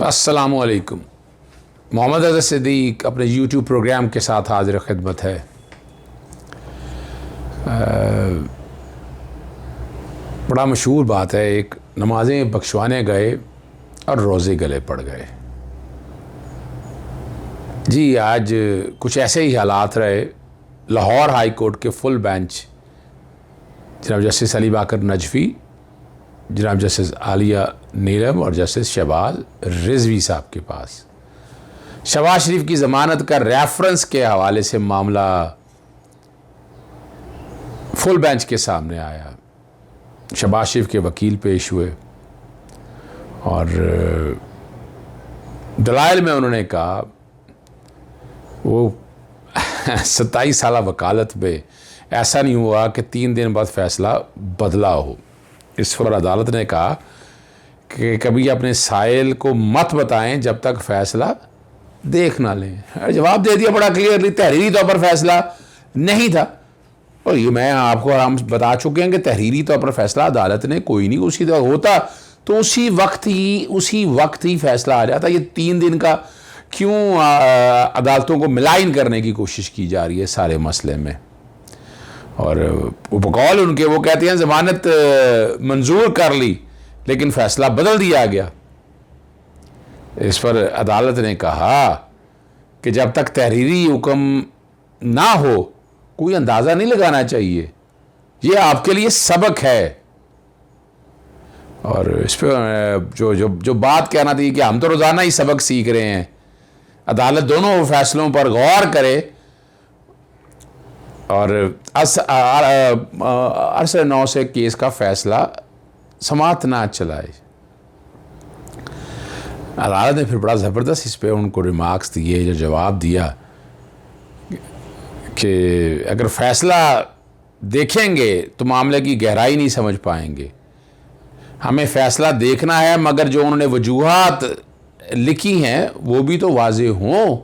अस्सलामुअलैकुम। मोहम्मद अज़हर सिद्दीक़ अपने YouTube programme के साथ हाज़िर ख़िदमत है। बड़ा मशहूर बात है, एक नमाज़ें बख्शवाने गए और रोज़े गले पड़ गए। जी, आज कुछ ऐसे ही हालात रहे। लाहौर हाई कोर्ट के फुल बेंच जनाब जस्टिस अली बाकर नजफ़ी, जनाब जस्टिस आलिया नीलम और जस्टिस शहबाज रिजवी साहब के पास शहबाज शरीफ की ज़मानत का रेफरेंस के हवाले से मामला फुल बेंच के सामने आया। शहबाज शरीफ के वकील पेश हुए और दलाइल में उन्होंने कहा वो 27 साल वकालत में ऐसा नहीं हुआ कि 3 दिन बाद फ़ैसला बदला हो। इस पर अदालत ने कहा कि कभी अपने साइल को मत बताएं जब तक फ़ैसला देख ना लें। जवाब दे दिया बड़ा क्लियरली, तहरीरी तौर पर फ़ैसला नहीं था। और ये मैं आपको हम बता चुके हैं कि तहरीरी तौर पर फ़ैसला अदालत ने कोई नहीं, उसी तरह होता तो उसी वक्त ही फ़ैसला आ जाता। ये 3 दिन का क्यों अदालतों को मिलाइन करने की कोशिश की जा रही है सारे मसले में। और उपकौल उनके वो कहते हैं ज़मानत मंजूर कर ली लेकिन फ़ैसला बदल दिया गया। इस पर अदालत ने कहा कि जब तक तहरीरी हुक्म ना हो कोई अंदाज़ा नहीं लगाना चाहिए, ये आपके लिए सबक है। और इस पर जो बात कहना थी कि हम तो रोज़ाना ही सबक सीख रहे हैं, अदालत दोनों फैसलों पर गौर करे और अरसे 9 से केस का फ़ैसला समात ना चलाए। अदालत ने फिर बड़ा ज़बरदस्त इस पर उनको रिमार्क्स दिए, जो जवाब दिया कि अगर फ़ैसला देखेंगे तो मामले की गहराई नहीं समझ पाएंगे। हमें फ़ैसला देखना है मगर जो उन्होंने वजूहात लिखी हैं वो भी तो वाज़े हों।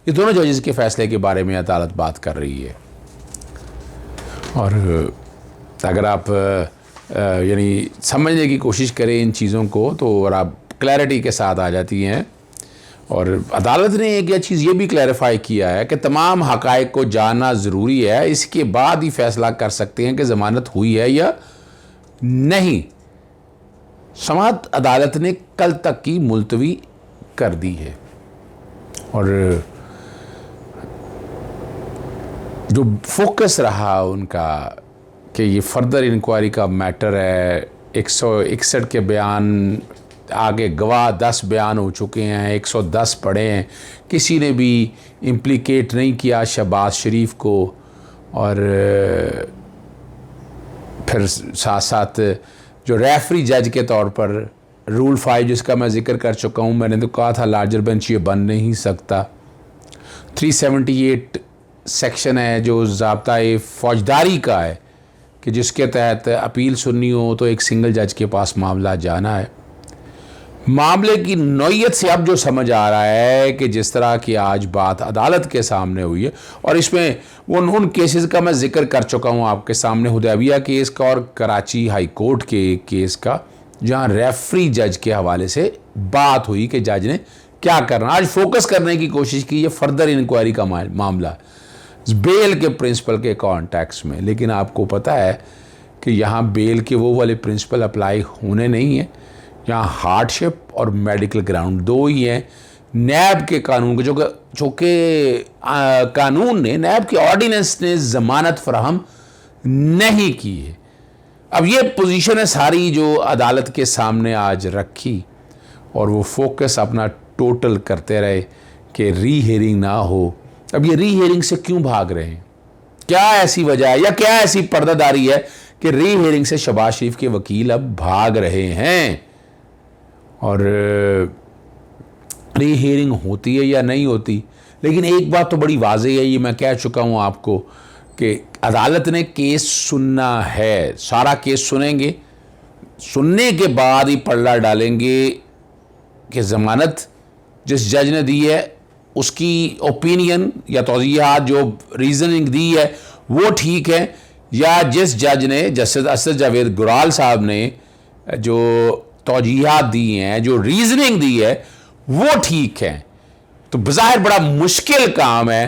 ये दोनों जजेस के फ़ैसले के बारे में अदालत बात कर रही है। और अगर आप यानी समझने की कोशिश करें इन चीज़ों को तो और आप क्लैरिटी के साथ आ जाती हैं। और अदालत ने एक यह चीज़ ये भी क्लैरिफाई किया है कि तमाम हक़ाइक़ को जानना ज़रूरी है, इसके बाद ही फ़ैसला कर सकते हैं कि ज़मानत हुई है या नहीं। समाअत अदालत ने कल तक की मुलतवी कर दी है। और जो फोकस रहा उनका कि ये फर्दर इंक्वायरी का मैटर है, 161 के बयान आगे, गवाह 10 बयान हो चुके हैं, 110 पढ़े हैं, किसी ने भी इम्प्लिकेट नहीं किया शहबाज शरीफ को। और फिर साथ साथ जो रेफरी जज के तौर पर रूल 5 जिसका मैं ज़िक्र कर चुका हूँ, मैंने तो कहा था लार्जर बेंच ये बन नहीं सकता। 378 सेक्शन है जो ज़ाब्ता फौजदारी का है कि जिसके तहत अपील सुननी हो तो एक सिंगल जज के पास मामला जाना है। मामले की नौइयत से अब जो समझ आ रहा है कि जिस तरह की आज बात अदालत के सामने हुई है, और इसमें उन केसेस का मैं ज़िक्र कर चुका हूँ आपके सामने, हुदैबिया केस का और कराची हाई कोर्ट के केस का, जहाँ रेफरी जज के हवाले से बात हुई कि जज ने क्या करना। आज फोकस करने की कोशिश की, ये फर्दर इंक्वायरी का मामला बेल के प्रिंसिपल के कॉन्टेक्स्ट में। लेकिन आपको पता है कि यहाँ बेल के वो वाले प्रिंसिपल अप्लाई होने नहीं है, यहाँ हार्डशिप और मेडिकल ग्राउंड दो ही हैं। नैब के कानून के जो कि कानून ने, नैब के ऑर्डिनेंस ने ज़मानत फराहम नहीं की है। अब ये पोजीशन है सारी जो अदालत के सामने आज रखी, और वो फोकस अपना टोटल करते रहे कि री हियरिंग ना हो। अब ये री हियरिंग से क्यों भाग रहे हैं? क्या ऐसी वजह है या क्या ऐसी पर्दादारी है कि री हियरिंग से शहबाज शरीफ के वकील अब भाग रहे हैं? और री हियरिंग होती है या नहीं होती, लेकिन एक बात तो बड़ी वाज़ेह है, ये मैं कह चुका हूँ आपको कि अदालत ने केस सुनना है, सारा केस सुनेंगे, सुनने के बाद ही पलड़ा डालेंगे कि ज़मानत जिस जज ने दी है उसकी ओपिनियन या तौज़ीहात जो रीज़निंग दी है वो ठीक है, या जिस जज ने, जस्टिस असद जावेद गुराल साहब ने जो तौजीहात दी हैं, जो रीजनिंग दी है, वो ठीक है। तो बज़ाहिर बड़ा मुश्किल काम है।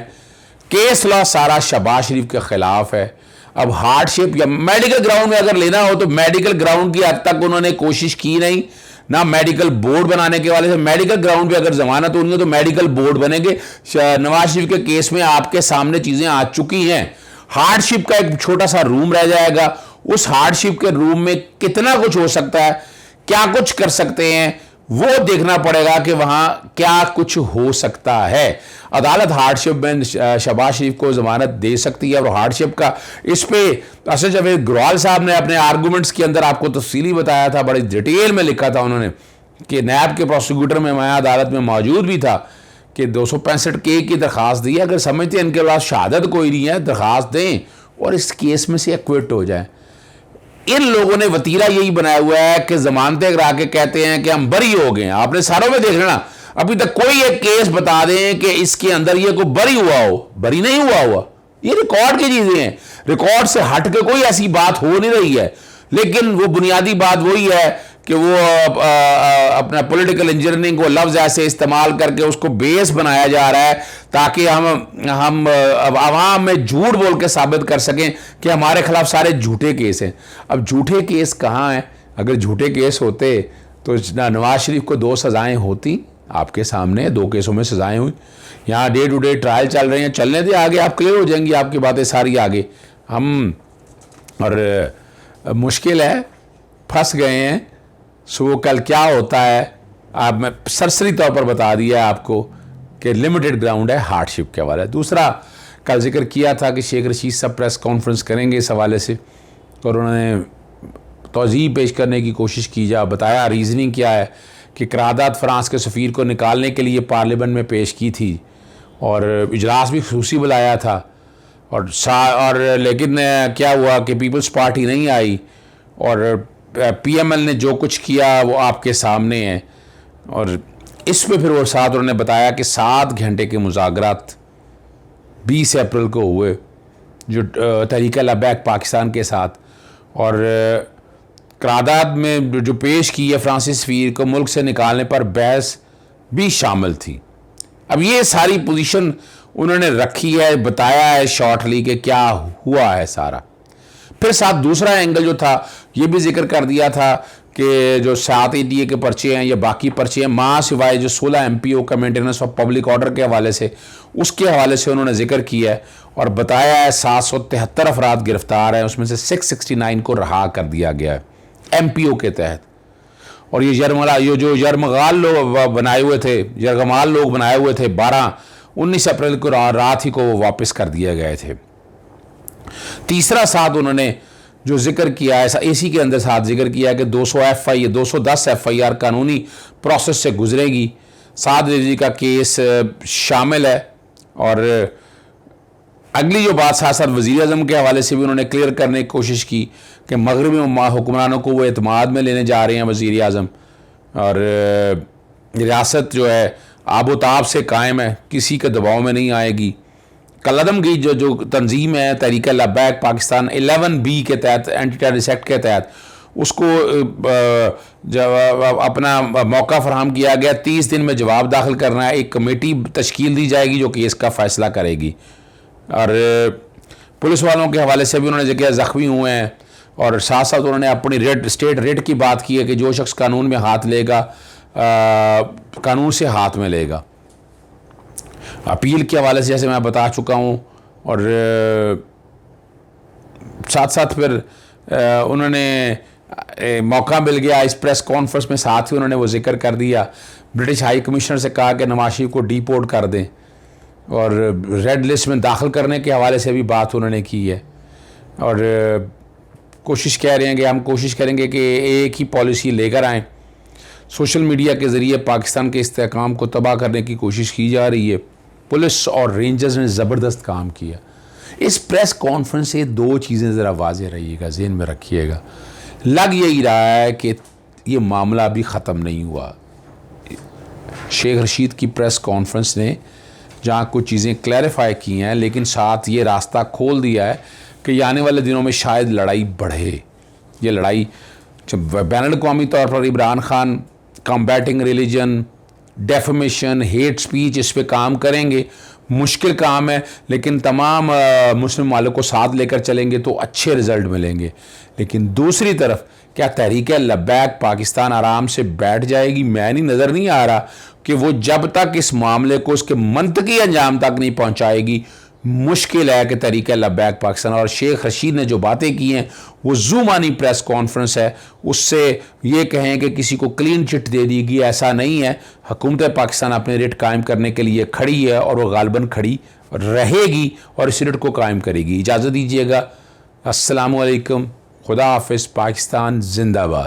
केस लॉ सारा शहबाज शरीफ के खिलाफ है। अब हार्डशिप या मेडिकल ग्राउंड में अगर लेना हो तो मेडिकल ग्राउंड की हद तक उन्होंने कोशिश की नहीं, ना मेडिकल बोर्ड बनाने के वाले से। मेडिकल ग्राउंड पे अगर जमानत होनी है तो मेडिकल बोर्ड बनेंगे। नवाज शरीफ के केस में आपके सामने चीजें आ चुकी हैं। हार्डशिप का एक छोटा सा रूम रह जाएगा। उस हार्डशिप के रूम में कितना कुछ हो सकता है, क्या कुछ कर सकते हैं, वो देखना पड़ेगा कि वहां क्या कुछ हो सकता है। अदालत हार्डशिप में शहबाज शरीफ को जमानत दे सकती है। और हार्डशिप का इस पे असद जावेद ग्रोवाल साहब ने अपने आर्गूमेंट्स के अंदर आपको तफसीली बताया था, बड़ी डिटेल में लिखा था उन्होंने कि नैब के प्रोसिक्यूटर में मैं अदालत में मौजूद भी था कि 265 की दरख्वास्त दी है। अगर समझते हैं इनके पास शहादत कोई नहीं है, दरख्वास्त दें और इस केस में से एक्विट हो जाए। इन लोगों ने वतीरा यही बनाया हुआ है कि जमानतें करा के कहते हैं कि हम बरी हो गए। आपने सारों में देख लेना, अभी तक कोई एक केस बता दें कि इसके अंदर ये कोई बरी हुआ हो, बरी नहीं हुआ। ये रिकॉर्ड की चीजें हैं, रिकॉर्ड से हट के कोई ऐसी बात हो नहीं रही है। लेकिन वो बुनियादी बात वही है कि वो अपना पॉलिटिकल इंजीनियरिंग को लफ्ज ऐसे इस्तेमाल करके उसको बेस बनाया जा रहा है ताकि हम आवाम में झूठ बोल के साबित कर सकें कि हमारे खिलाफ सारे झूठे केस हैं। अब झूठे केस कहाँ हैं? अगर झूठे केस होते तो नवाज शरीफ को 2 सजाएं होती। आपके सामने 2 केसों में सजाएं हुई। यहाँ डे टू डे ट्रायल चल रहे हैं, चलने दे, आगे आप क्लियर हो जाएंगी, आपकी बातें सारी आगे। हम और मुश्किल है, फंस गए हैं। सो कल क्या होता है आप मैं सरसरी तौर पर बता दिया आपको कि लिमिटेड ग्राउंड है हार्डशिप के हवाले। दूसरा, कल जिक्र किया था कि शेख रशीद साहब प्रेस कॉन्फ्रेंस करेंगे इस हवाले से, और उन्होंने तौज़ीह पेश करने की कोशिश की, जा बताया रीज़निंग क्या है कि करारदाद फ्रांस के सफ़ीर को निकालने के लिए पार्लियामेंट में पेश की थी और इजलास भी खुसूसी बुलाया था। और लेकिन क्या हुआ कि पीपल्स पार्टी नहीं आई और पीएमएल ने जो कुछ किया वो आपके सामने है। और इस पे फिर वो साथ उन्होंने बताया कि 7 घंटे के मुज़ाकरात 20 अप्रैल को हुए जो तहरीक लबैक पाकिस्तान के साथ, और करारदाद में जो पेश की है फ्रांसिस सफ़ीर को मुल्क से निकालने पर बहस भी शामिल थी। अब ये सारी पोजीशन उन्होंने रखी है, बताया है शॉर्टली कि क्या हुआ है सारा। फिर साथ दूसरा एंगल जो था ये भी जिक्र कर दिया था कि जो 7 ATA के पर्चे हैं या बाकी पर्चे हैं, माँ सिवाय जो 16 MPO का मेंटेनेंस ऑफ पब्लिक ऑर्डर के हवाले से, उसके हवाले से उन्होंने जिक्र किया है और बताया है 773 अफराद गिरफ्तार हैं, उसमें से 669 को रहा कर दिया गया है MPO के तहत। और ये जो यरमगाल लोग बनाए हुए थे, यरगमाल लोग बनाए हुए थे 19 अप्रैल को रात ही को वो वापस कर दिए गए थे। तीसरा साथ उन्होंने जो जिक्र किया है इसी के अंदर साथ जिक्र किया है कि 210 FIR कानूनी प्रोसेस से गुजरेगी। 7 रेजी का केस शामिल है। और अगली जो बात साथ साथ वज़ीर आज़म के हवाले से भी उन्होंने क्लियर करने की कोशिश की कि मगरबी हुक्मरानों को वो एतमाद में लेने जा रहे हैं वज़ीर आज़म, और रियासत जो है आबोताब से कायम है, किसी के दबाव में नहीं आएगी। कलअदम की जो तंजीम है तहरीक लबैक पाकिस्तान 11B के तहत, एंटी टेररिस्ट एक्ट के तहत, उसको जब अपना मौका फराहम किया गया 30 दिन में जवाब दाखिल करना है। एक कमेटी तश्कील दी जाएगी जो केस का फ़ैसला करेगी। और पुलिस वालों के हवाले से भी उन्होंने जिक्र ज़ख्मी हुए हैं और साथ साथ उन्होंने अपनी स्टेट रेट की बात की है कि जो शख्स कानून में हाथ लेगा कानून से हाथ में लेगा। अपील के हवाले से जैसे मैं बता चुका हूँ, और साथ साथ फिर उन्होंने मौका मिल गया इस प्रेस कॉन्फ्रेंस में, साथ ही उन्होंने वो जिक्र कर दिया, ब्रिटिश हाई कमिश्नर से कहा कि नवाज शरीफ को डिपोर्ट कर दें, और रेड लिस्ट में दाखिल करने के हवाले से भी बात उन्होंने की है। और कोशिश कह रहे हैं कि हम कोशिश करेंगे कि एक ही पॉलिसी लेकर आएँ। सोशल मीडिया के ज़रिए पाकिस्तान के इस्तेहकाम को तबाह करने की कोशिश की जा रही है। पुलिस और रेंजर्स ने ज़बरदस्त काम किया। इस प्रेस कॉन्फ्रेंस से 2 चीज़ें ज़रा वाज़ेह रहिएगा, ज़हन में रखिएगा। लग यही रहा है कि ये मामला अभी ख़त्म नहीं हुआ। शेख रशीद की प्रेस कॉन्फ्रेंस ने जहाँ कुछ चीज़ें क्लैरिफाई की हैं, लेकिन साथ ये रास्ता खोल दिया है कि आने वाले दिनों में शायद लड़ाई बढ़े। ये लड़ाई बैनुल-अक़वामी तौर पर Imran Khan combating religion defamation, hate speech, इस पे काम करेंगे। मुश्किल काम है, लेकिन तमाम मुस्लिम वालों को साथ लेकर चलेंगे तो अच्छे रिजल्ट मिलेंगे। लेकिन दूसरी तरफ क्या तहरीक लब्बैक पाकिस्तान आराम से बैठ जाएगी? मैं नहीं, नज़र नहीं आ रहा कि वो जब तक इस मामले को उसके मंतकी अंजाम तक नहीं पहुंचाएगी, मुश्किल है कि तहरीक लब्बैक पाकिस्तान। और शेख रशीद ने जो बातें की हैं, वो ज़ुमानी प्रेस कॉन्फ्रेंस है, उससे ये कहें कि किसी को क्लीन चिट दे दी गई, ऐसा नहीं है। हुकूमत पाकिस्तान अपने रेट कायम करने के लिए खड़ी है और वो गालबन खड़ी रहेगी और इस रेट को कायम करेगी। इजाज़त दीजिएगा। अस्सलामु अलैकुम, खुदा हाफिज़, पाकिस्तान जिंदाबाद।